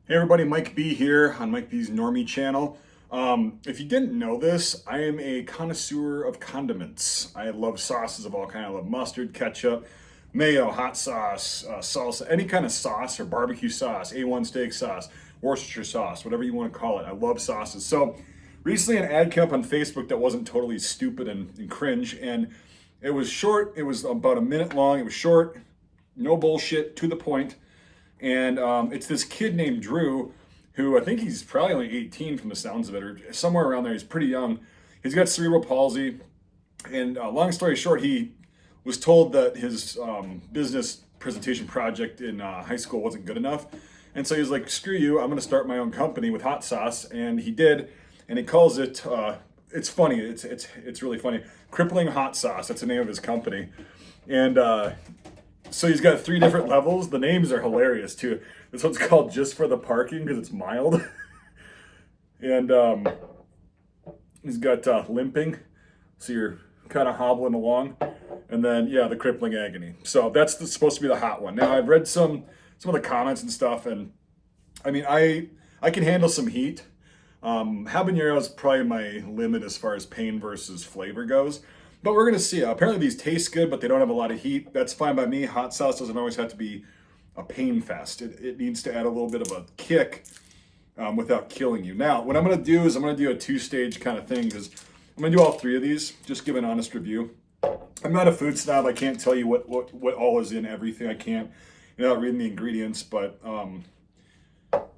Hey everybody, Mike B here on Mike B's Normie channel. If you didn't know this, I am a connoisseur of condiments. I love sauces of all kinds. I love mustard, ketchup, mayo, hot sauce, salsa, any kind of sauce or barbecue sauce, A1 steak sauce, Worcestershire sauce, whatever you want to call it. I love sauces. So recently an ad came up on Facebook that wasn't totally stupid and cringe, and it was short. It was about a minute long. It was short, no bullshit, to the point. And it's this kid named Drew, who I think he's probably only 18 from the sounds of it, or somewhere around there. He's pretty young. He's got cerebral palsy. And long story short, he was told that his business presentation project in high school wasn't good enough. And so he's like, screw you, I'm going to start my own company with hot sauce. And he did. And he calls it, it's funny, it's really funny. Crippling Hot Sauce, that's the name of his company. And so he's got three different levels. The names are hilarious too. This one's called Just for the Parking because it's mild. And he's got limping, so you're kind of hobbling along. And then, yeah, the crippling agony. So that's supposed to be the hot one. Now, I've read some of the comments and stuff, and I mean, I can handle some heat. Habanero is probably my limit as far as pain versus flavor goes. But we're gonna see. Apparently these taste good, but they don't have a lot of heat. That's fine by me. Hot sauce doesn't always have to be a pain fest. It needs to add a little bit of a kick without killing you. Now, what I'm gonna do is I'm gonna do a two-stage kind of thing because I'm gonna do all three of these. Just give an honest review. I'm not a food snob. I can't tell you what all is in everything. I can't without reading the ingredients, but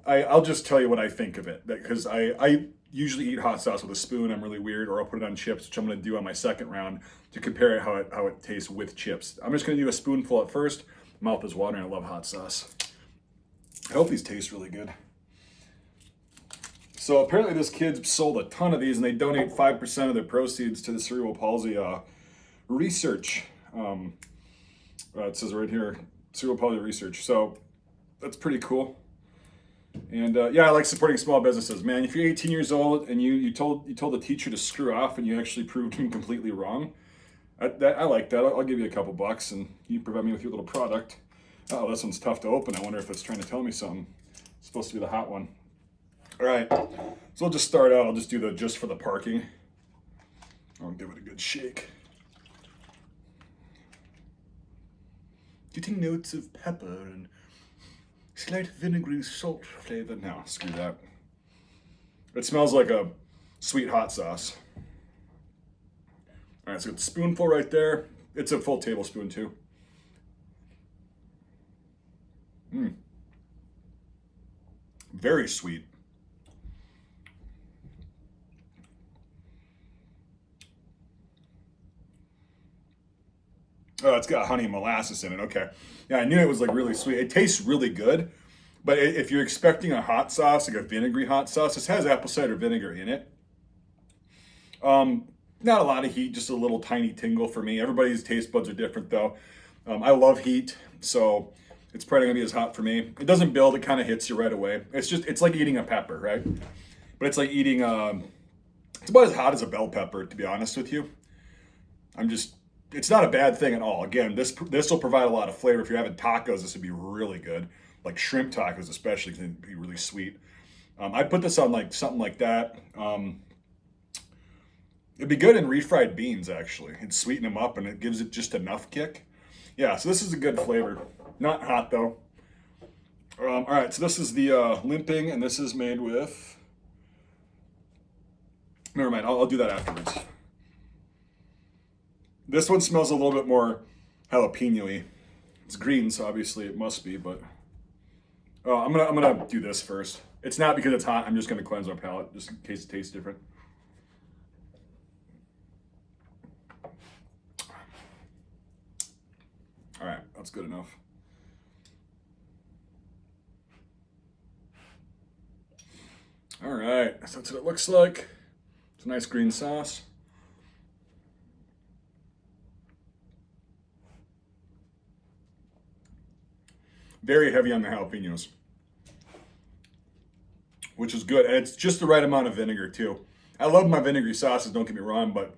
I'll just tell you what I think of it. Because I usually eat hot sauce with a spoon. I'm really weird, or I'll put it on chips, which I'm going to do on my second round to compare it how it tastes with chips. I'm just going to do a spoonful at first. Mouth is watering. I love hot sauce. I hope these taste really good. So apparently this kid sold a ton of these, and they donate 5% of their proceeds to the cerebral palsy research. It says right here, cerebral palsy research. So that's pretty cool. And yeah, I like supporting small businesses, man. If you're 18 years old and you told the teacher to screw off and you actually proved him completely wrong, I like that. I'll give you a couple bucks and you provide me with your little product. Oh, this one's tough to open. I wonder if it's trying to tell me something. It's supposed to be the hot one. All right, so I'll just start out. I'll just do the just for the parking. I'll give it a good shake. Getting notes of pepper and slight vinegary salt flavor. No, screw that. It smells like a sweet hot sauce. All right, so it's a spoonful right there. It's a full tablespoon too. Very sweet. Oh, it's got honey and molasses in it. Okay. Yeah, I knew it was like really sweet. It tastes really good. But if you're expecting a hot sauce, like a vinegary hot sauce, this has apple cider vinegar in it. Not a lot of heat, just a little tiny tingle for me. Everybody's taste buds are different though. I love heat, so it's probably gonna be as hot for me. It doesn't build, it kind of hits you right away. It's like eating a pepper, right? But it's like eating, it's about as hot as a bell pepper, to be honest with you. It's not a bad thing at all. Again, this will provide a lot of flavor. If you're having tacos, this would be really good. Like shrimp tacos, especially, because it'd be really sweet. I'd put this on like something like that. It'd be good in refried beans, actually. It'd sweeten them up and it gives it just enough kick. Yeah, so this is a good flavor. Not hot though. All right, so this is the limping, and this is made with. Never mind. I'll do that afterwards. This one smells a little bit more jalapeno-y. It's green, so obviously it must be, but oh, I'm gonna do this first. It's not because it's hot. I'm just gonna cleanse my palate just in case it tastes different. All right, that's good enough. All right, so that's what it looks like. It's a nice green sauce. Very heavy on the jalapenos, which is good. And it's just the right amount of vinegar too. I love my vinegary sauces, don't get me wrong, but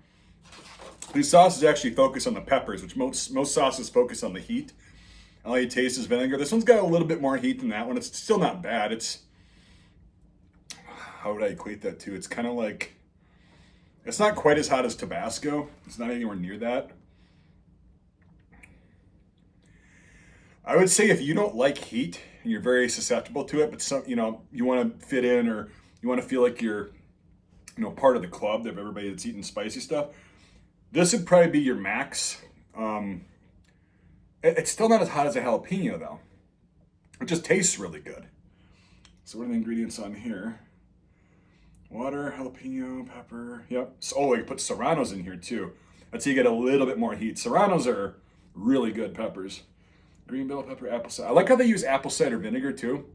these sauces actually focus on the peppers, which most sauces focus on the heat. All you taste is vinegar. This one's got a little bit more heat than that one. It's still not bad. It's how would I equate that to? It's kind of like, it's not quite as hot as Tabasco. It's not anywhere near that. I would say if you don't like heat and you're very susceptible to it, but some, you want to fit in or you want to feel like you're, part of the club of everybody that's eating spicy stuff, this would probably be your max. It's still not as hot as a jalapeno though. It just tastes really good. So what are the ingredients on here? Water, jalapeno, pepper. Yep. So, oh, I can put serranos in here too. That's how you get a little bit more heat. Serranos are really good peppers. Green bell pepper, apple cider. I like how they use apple cider vinegar too.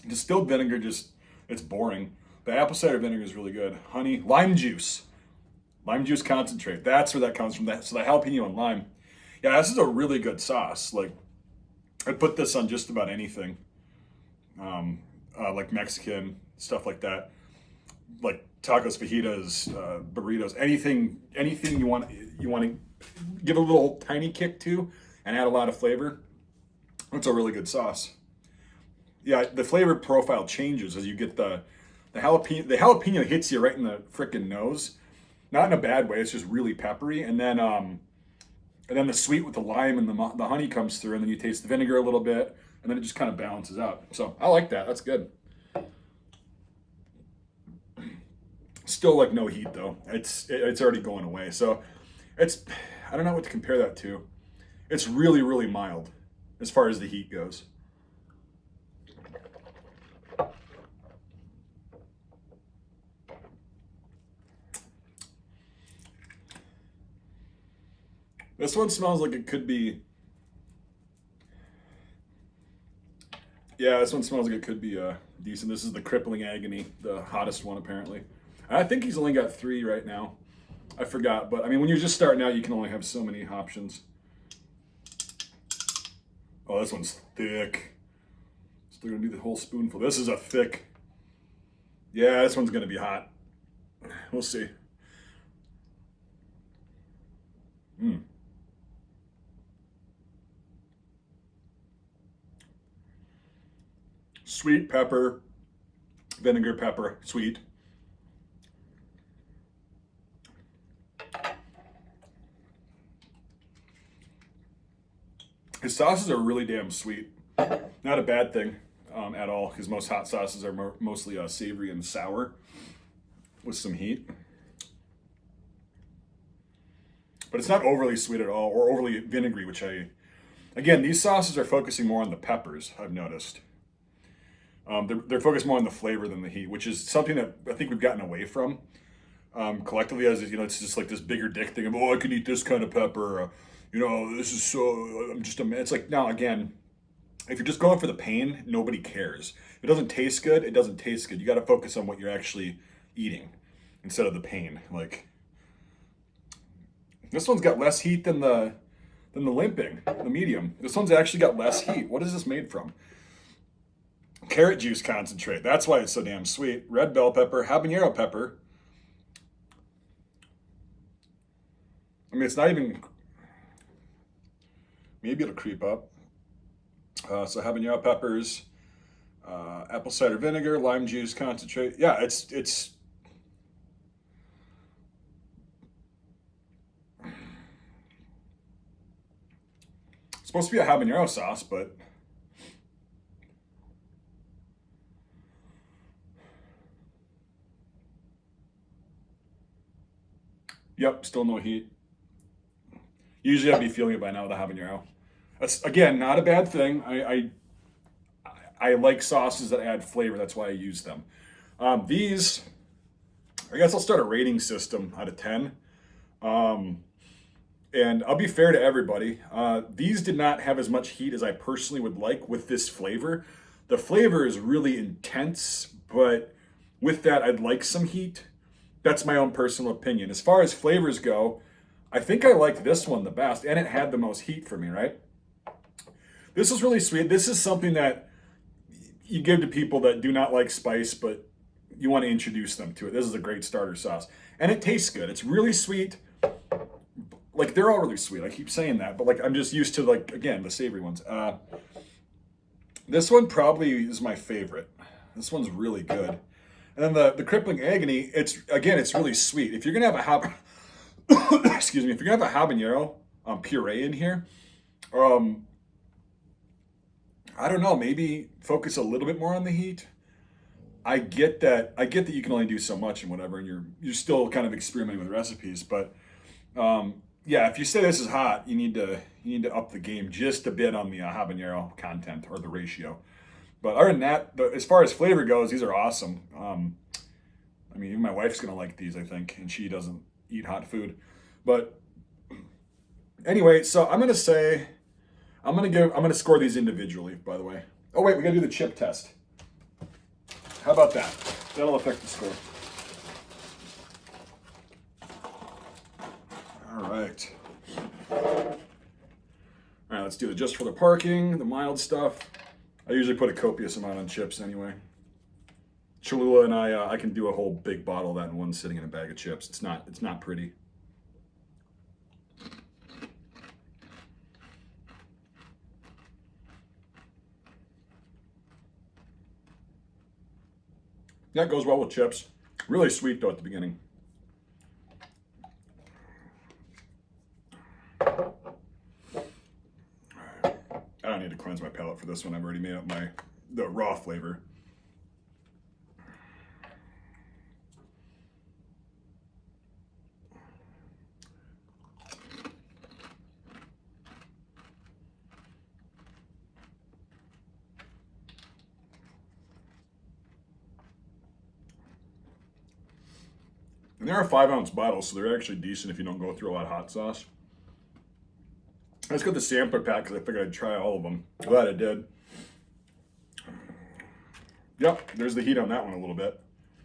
Distilled vinegar it's boring. But apple cider vinegar is really good. Honey, lime juice concentrate. That's where that comes from. So the jalapeno and lime. Yeah, this is a really good sauce. Like, I'd put this on just about anything. Like Mexican stuff like that, like tacos, fajitas, burritos, anything you want to give a little tiny kick to and add a lot of flavor. It's a really good sauce. Yeah, the flavor profile changes as you get the jalapeno. The jalapeno hits you right in the frickin' nose, not in a bad way. It's just really peppery, and then the sweet with the lime and the honey comes through, and then you taste the vinegar a little bit, and then it just kind of balances out. So I like that. That's good. Still like no heat though. It's already going away. So I don't know what to compare that to. It's really, really mild as far as the heat goes. This one smells like it could be. Yeah, this one smells like it could be decent. This is the Crippling Agony, the hottest one apparently. I think he's only got 3 right now. I forgot, but I mean, when you're just starting out, you can only have so many options. Oh, this one's thick. Still gonna do the whole spoonful. This is a thick. Yeah, this one's gonna be hot. We'll see. Sweet pepper, vinegar pepper, sweet. His sauces are really damn sweet. Not a bad thing at all, because most hot sauces are mostly savory and sour with some heat. But it's not overly sweet at all, or overly vinegary, again, these sauces are focusing more on the peppers, I've noticed. They're focused more on the flavor than the heat, which is something that I think we've gotten away from collectively. As it's just like this bigger dick thing of, oh, I can eat this kind of pepper. This is so. I'm just a man. It's like, no, again, if you're just going for the pain, nobody cares. If it doesn't taste good, it doesn't taste good. You got to focus on what you're actually eating instead of the pain. Like, this one's got less heat than the limping, the medium. This one's actually got less heat. What is this made from? Carrot juice concentrate. That's why it's so damn sweet. Red bell pepper, habanero pepper. I mean, it's not even. Maybe it'll creep up. So habanero peppers, apple cider vinegar, lime juice concentrate. Yeah, it's. Supposed to be a habanero sauce, but. Yep, still no heat. Usually I'd be feeling it by now with a habanero. That's, again, not a bad thing. I like sauces that add flavor. That's why I use them. These, I guess I'll start a rating system out of 10. And I'll be fair to everybody. These did not have as much heat as I personally would like with this flavor. The flavor is really intense, but with that, I'd like some heat. That's my own personal opinion. As far as flavors go, I think I liked this one the best, and it had the most heat for me, right? This is really sweet. This is something that you give to people that do not like spice, but you want to introduce them to it. This is a great starter sauce. And it tastes good. It's really sweet. Like, they're all really sweet. I keep saying that, but like, I'm just used to, like, again, the savory ones. This one probably is my favorite. This one's really good. And then the crippling agony, it's really sweet. If you're gonna have excuse me, if you're gonna have a habanero puree in here, um, I don't know, maybe focus a little bit more on the heat. I get that. I get that you can only do so much and whatever, and you're still kind of experimenting with recipes. But yeah, if you say this is hot, you need to up the game just a bit on the habanero content or the ratio. But other than that, as far as flavor goes, these are awesome. I mean, even my wife's gonna like these, I think, and she doesn't eat hot food. But anyway, so I'm gonna score these individually. By the way, oh wait, we gotta do the chip test. How about that? That'll affect the score. All right. All right, let's do it just for the parking, the mild stuff. I usually put a copious amount on chips anyway. Cholula and I can do a whole big bottle of that in one sitting in a bag of chips. It's not pretty. That goes well with chips. Really sweet though at the beginning. I don't need to cleanse my palate for this one. I've already made up the raw flavor. And they're a 5-ounce bottle, so they're actually decent if you don't go through a lot of hot sauce. I just got the sampler pack because I figured I'd try all of them. Glad I did. Yep, there's the heat on that one a little bit.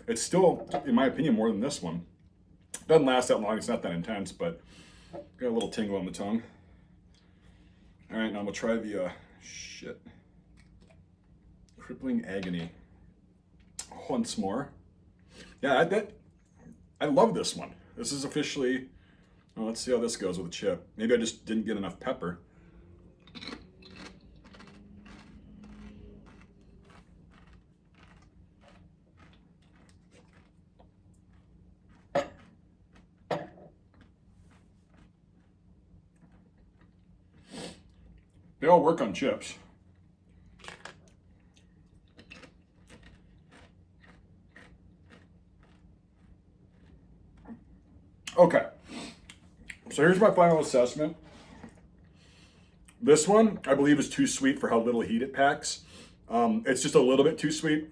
It's still, in my opinion, more than this one. Doesn't last that long. It's not that intense, but got a little tingle on the tongue. All right, now we'll try the crippling agony once more. Yeah, I love this one. This is officially. Well, let's see how this goes with a chip. Maybe I just didn't get enough pepper. They all work on chips. Okay. So here's my final assessment. This one, I believe, is too sweet for how little heat it packs. It's just a little bit too sweet.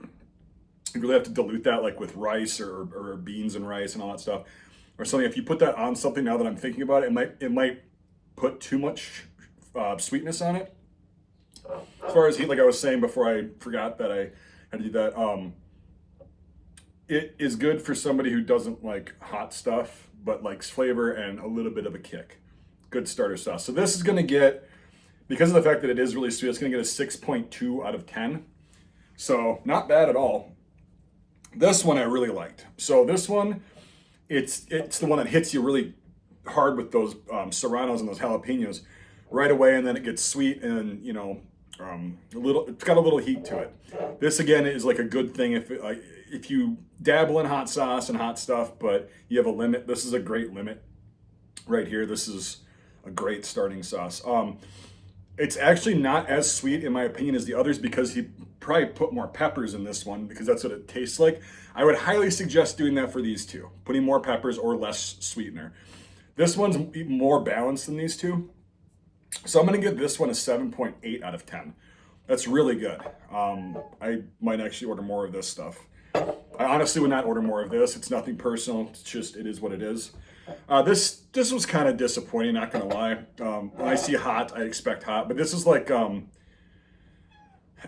You really have to dilute that like with rice or beans and rice and all that stuff. Or something. If you put that on something, now that I'm thinking about it, it might put too much sweetness on it. As far as heat, like I was saying before I forgot that I had to do that, it is good for somebody who doesn't like hot stuff, but likes flavor and a little bit of a kick. Good starter sauce. So this is going to get, because of the fact that it is really sweet, it's going to get a 6.2 out of 10. So not bad at all. This one I really liked. So this one, it's the one that hits you really hard with those serranos and those jalapenos right away, and then it gets sweet and it's got a little heat to it. This again is like a good thing if you dabble in hot sauce and hot stuff, but you have a limit. This is a great limit right here. This is a great starting sauce. It's actually not as sweet in my opinion as the others because he probably put more peppers in this one because that's what it tastes like. I would highly suggest doing that for these two, putting more peppers or less sweetener. This one's more balanced than these two. So I'm going to give this one a 7.8 out of 10. That's really good. I might actually order more of this stuff. I honestly would not order more of this. It's nothing personal. It's just, it is what it is. This was kind of disappointing, not going to lie. When I see hot, I expect hot. But this is like,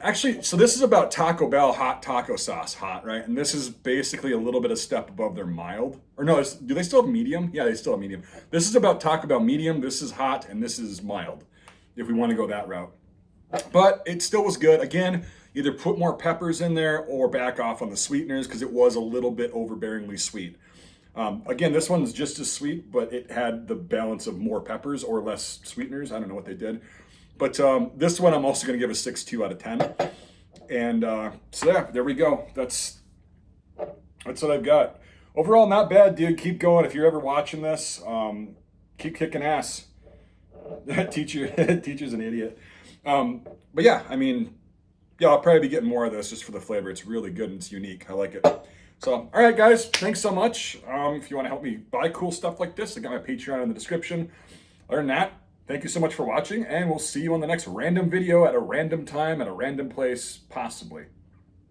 actually, so this is about Taco Bell hot taco sauce, hot, right? And this is basically a little bit of step above their mild. Or no, do they still have medium? Yeah, they still have medium. This is about Taco Bell medium. This is hot, and this is mild, if we want to go that route. But it still was good. Again, either put more peppers in there or back off on the sweeteners because it was a little bit overbearingly sweet. Again, this one's just as sweet, but it had the balance of more peppers or less sweeteners. I don't know what they did. But this one I'm also going to give a 6.2 out of 10. And so yeah, there we go. That's That's what I've got. Overall, not bad, dude. Keep going. If you're ever watching this, keep kicking ass. Teacher's an idiot. But yeah, I mean, yeah, I'll probably be getting more of this just for the flavor. It's really good and it's unique. I like it. So, all right, guys, thanks so much. If you want to help me buy cool stuff like this, I got my Patreon in the description. Other than that, thank you so much for watching, and we'll see you on the next random video at a random time at a random place, possibly.